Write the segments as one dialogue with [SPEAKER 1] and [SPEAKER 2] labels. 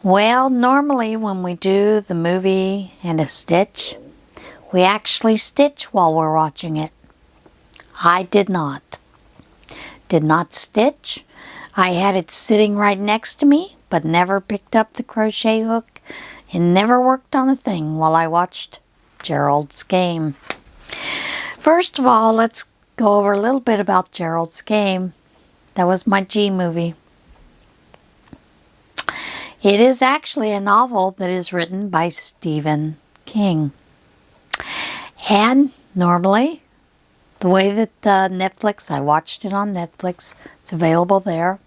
[SPEAKER 1] Well, normally when we do the movie and a stitch, we actually stitch while we're watching it. I did not. Did not stitch. I had it sitting right next to me, but never picked up the crochet hook and never worked on a thing while I watched Gerald's Game. First of all, let's go over a little bit about Gerald's Game. That was my G movie. It is actually a novel that is written by Stephen King. And normally, the way that Netflix, I watched it on Netflix, it's available there,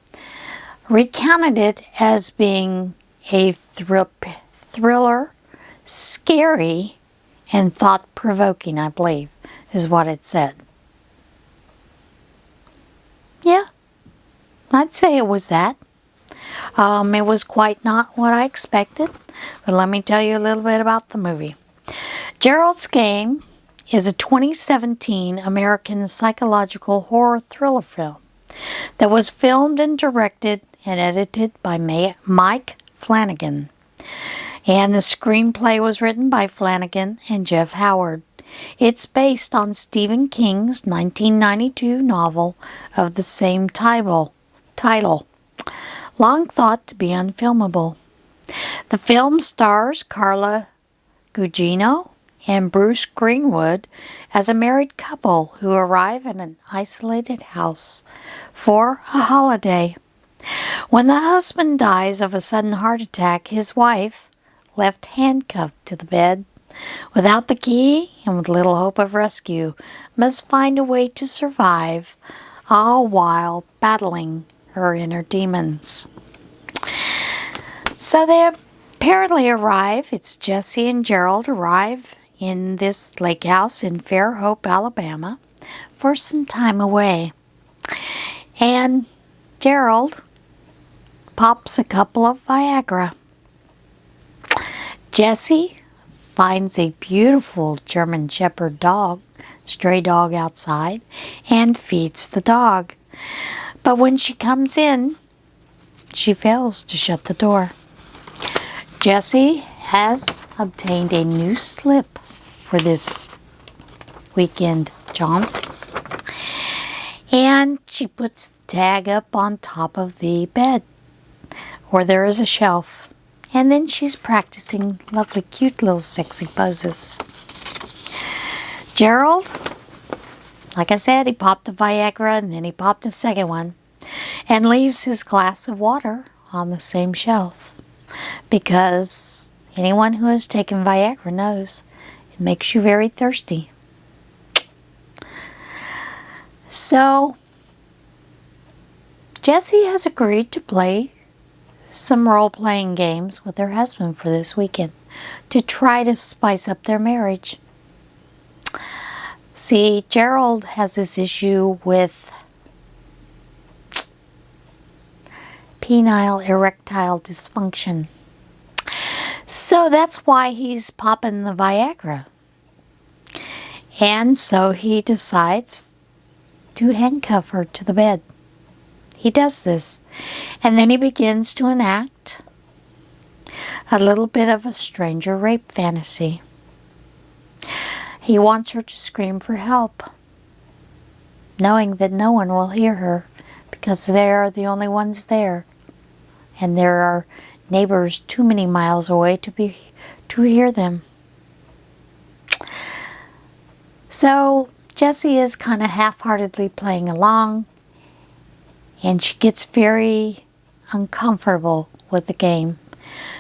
[SPEAKER 1] recounted it as being a thriller, scary, and thought-provoking, I believe, is what it said. Yeah, I'd say it was that. It was quite not what I expected, but let me tell you a little bit about the movie. Gerald's Game is a 2017 American psychological horror thriller film that was filmed and directed and edited by Mike Flanagan. And the screenplay was written by Flanagan and Jeff Howard. It's based on Stephen King's 1992 novel of the same title, long thought to be unfilmable. The film stars Carla Gugino and Bruce Greenwood as a married couple who arrive in an isolated house for a holiday. When the husband dies of a sudden heart attack, his wife, left handcuffed to the bed, without the key and with little hope of rescue, must find a way to survive, all while battling her inner demons. So they apparently arrive, it's Jesse and Gerald arrive in this lake house in Fairhope, Alabama, for some time away. And Gerald pops a couple of Viagra. Jesse finds a beautiful German Shepherd dog, stray dog outside, and feeds the dog. But when she comes in, she fails to shut the door. Jesse has obtained a new slip for this weekend jaunt, and she puts the tag up on top of the bed where there is a shelf, and then she's practicing lovely cute little sexy poses. Gerald, like I said, he popped a Viagra and then he popped a second one and leaves his glass of water on the same shelf, because anyone who has taken Viagra knows it makes you very thirsty. So, Jessie has agreed to play some role-playing games with her husband for this weekend to try to spice up their marriage. See, Gerald has this issue with penile erectile dysfunction. So that's why he's popping the Viagra. And so he decides to handcuff her to the bed. He does this. And then he begins to enact a little bit of a stranger rape fantasy. He wants her to scream for help, knowing that no one will hear her because they are the only ones there. And there are neighbors too many miles away to hear them. So Jessie is kind of half-heartedly playing along, and she gets very uncomfortable with the game.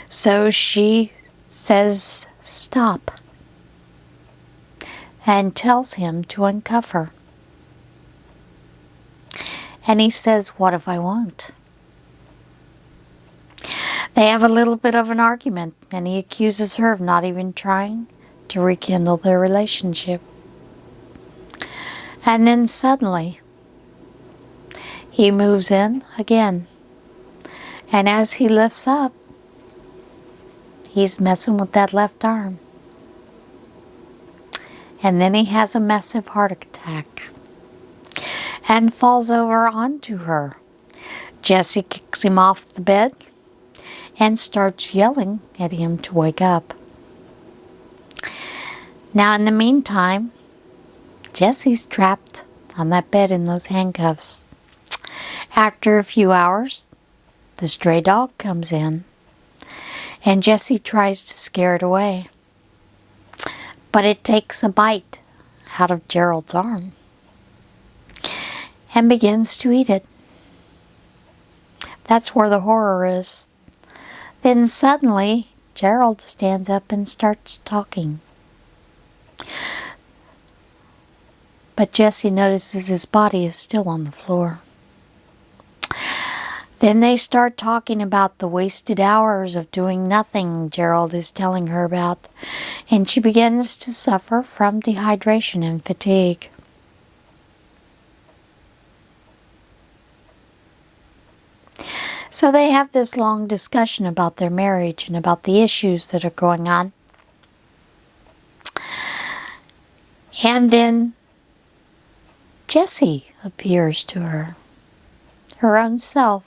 [SPEAKER 1] So she says stop and tells him to uncuff her. And he says, what if I won't? They have a little bit of an argument, and he accuses her of not even trying to rekindle their relationship. And then suddenly, he moves in again. And as he lifts up, he's messing with that left arm. And then he has a massive heart attack and falls over onto her. Jessie kicks him off the bed and starts yelling at him to wake up. Now, in the meantime, Jesse's trapped on that bed in those handcuffs. After a few hours, the stray dog comes in, and Jesse tries to scare it away. But it takes a bite out of Gerald's arm and begins to eat it. That's where the horror is. Then suddenly, Gerald stands up and starts talking. But Jesse notices his body is still on the floor. Then they start talking about the wasted hours of doing nothing Gerald is telling her about, and she begins to suffer from dehydration and fatigue. So they have this long discussion about their marriage and about the issues that are going on. And then Jessie appears to her, her own self,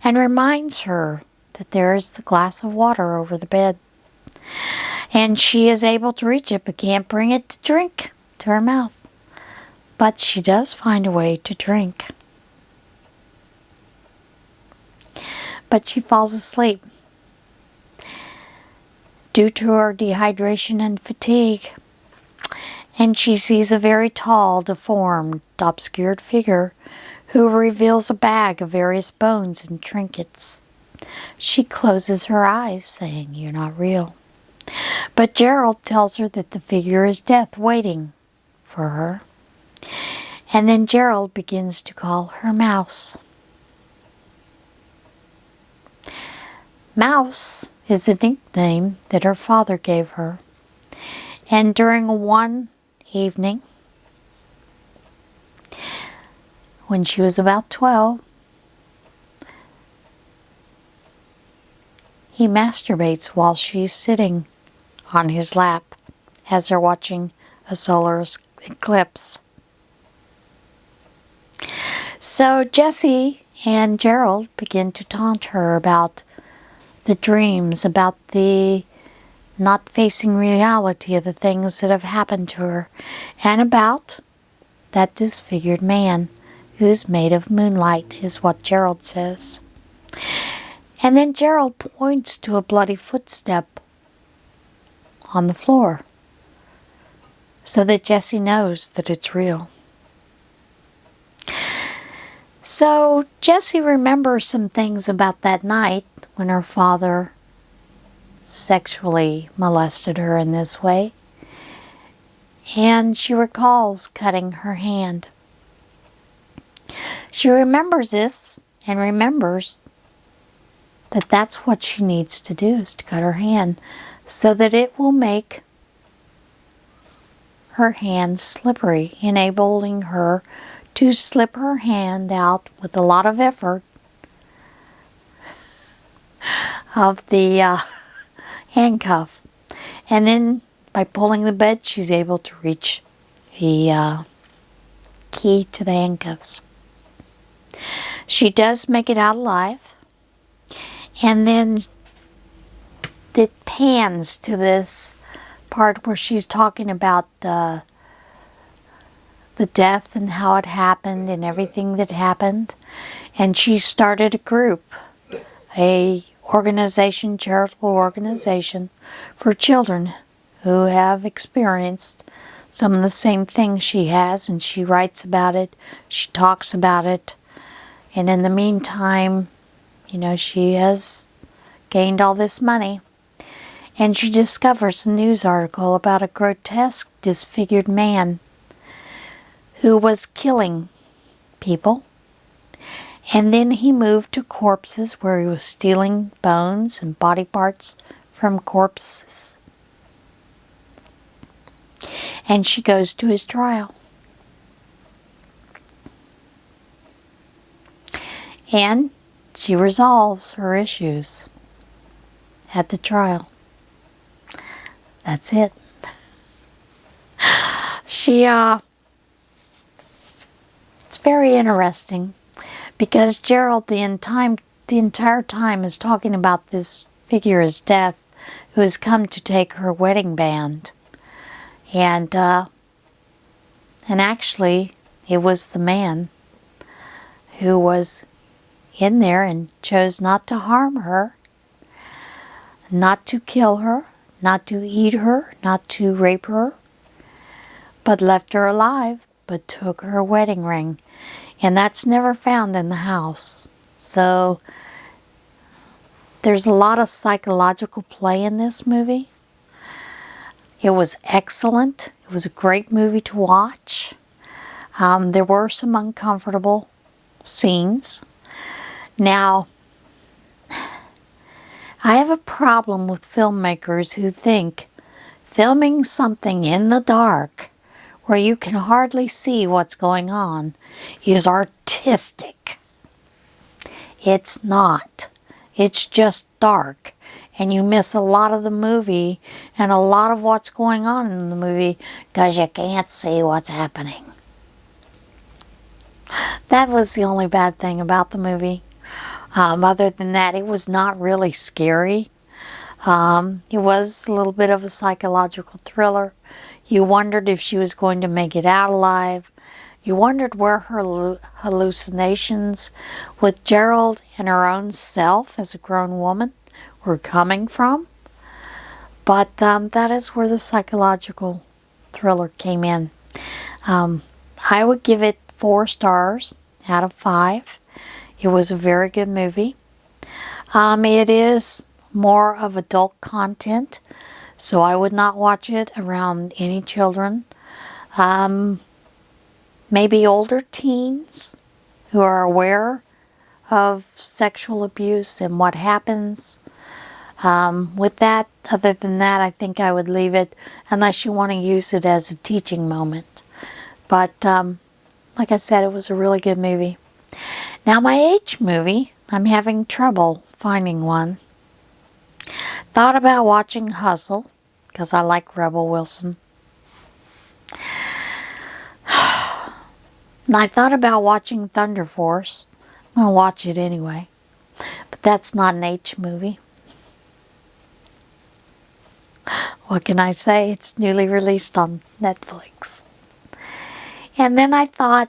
[SPEAKER 1] and reminds her that there is the glass of water over the bed. And she is able to reach it but can't bring it to drink to her mouth. But she does find a way to drink. But she falls asleep due to her dehydration and fatigue. And she sees a very tall, deformed, obscured figure who reveals a bag of various bones and trinkets. She closes her eyes, saying, "You're not real." But Gerald tells her that the figure is death waiting for her. And then Gerald begins to call her Mouse. Mouse is a nickname that her father gave her. And during one evening, when she was about 12, he masturbates while she's sitting on his lap as they're watching a solar eclipse. So Jessie and Gerald begin to taunt her about the dreams, about the not facing reality of the things that have happened to her, and about that disfigured man who's made of moonlight, is what Gerald says. And then Gerald points to a bloody footstep on the floor so that Jessie knows that it's real. So Jessie remembers some things about that night when her father sexually molested her in this way, and she recalls cutting her hand. She remembers this and remembers that that's what she needs to do, is to cut her hand so that it will make her hand slippery, enabling her to slip her hand out with a lot of effort of the handcuff. And then by pulling the bed, she's able to reach the key to the handcuffs. She does make it out alive. And then it pans to this part where she's talking about the death and how it happened and everything that happened. And she started a group, a organization, charitable organization for children who have experienced some of the same things she has, and she writes about it, she talks about it, and in the meantime, she has gained all this money, and she discovers a news article about a grotesque, disfigured man who was killing people. And then he moved to corpses where he was stealing bones and body parts from corpses. And she goes to his trial. And she resolves her issues at the trial. That's it. It's very interesting because Gerald the entire the entire time is talking about this figure as death who has come to take her wedding band. And actually, it was the man who was in there and chose not to harm her, not to kill her, not to eat her, not to rape her, but left her alive, but took her wedding ring. And that's never found in the house. So there's a lot of psychological play in this movie. It was excellent. It was a great movie to watch. There were some uncomfortable scenes. Now, I have a problem with filmmakers who think filming something in the dark where you can hardly see what's going on is artistic. It's not. It's just dark. And you miss a lot of the movie and a lot of what's going on in the movie because you can't see what's happening. That was the only bad thing about the movie. Other than that, it was not really scary. It was a little bit of a psychological thriller. You wondered if she was going to make it out alive. You wondered where her hallucinations with Gerald and her own self as a grown woman were coming from. But that is where the psychological thriller came in. I would give it 4 stars out of 5. It was a very good movie. It is more of adult content, so I would not watch it around any children. Maybe older teens who are aware of sexual abuse and what happens. With that, other than that, I think I would leave it unless you want to use it as a teaching moment. But like I said, it was a really good movie. Now my H movie, I'm having trouble finding one. Thought about watching Hustle, because I like Rebel Wilson. And I thought about watching Thunder Force. I'm going to watch it anyway. But that's not an H movie. What can I say? It's newly released on Netflix. And then I thought,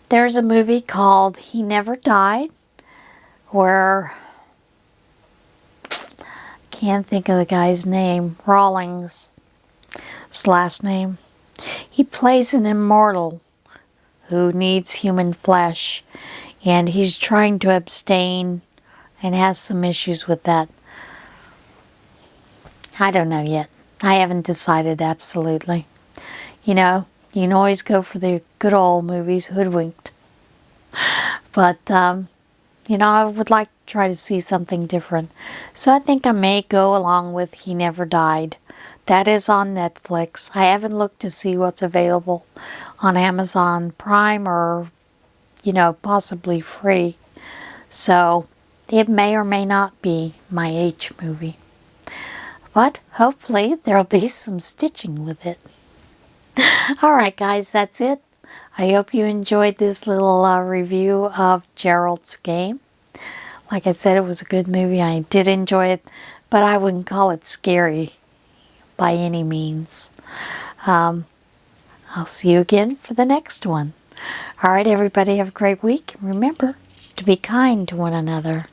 [SPEAKER 1] there's a movie called He Never Died, where, can't think of the guy's name, Rawlings, his last name. He plays an immortal who needs human flesh, and he's trying to abstain and has some issues with that. I don't know yet. I haven't decided absolutely. You know, you can always go for the good old movies, Hoodwinked. But, you know, I would like to try to see something different. So I think I may go along with He Never Died. That is on Netflix. I haven't looked to see what's available on Amazon Prime or, you know, possibly free. So it may or may not be my H movie. But hopefully there'll be some stitching with it. Alright guys, that's it. I hope you enjoyed this little review of Gerald's Game. Like I said, it was a good movie. I did enjoy it, but I wouldn't call it scary by any means. I'll see you again for the next one. Alright everybody, have a great week. Remember to be kind to one another.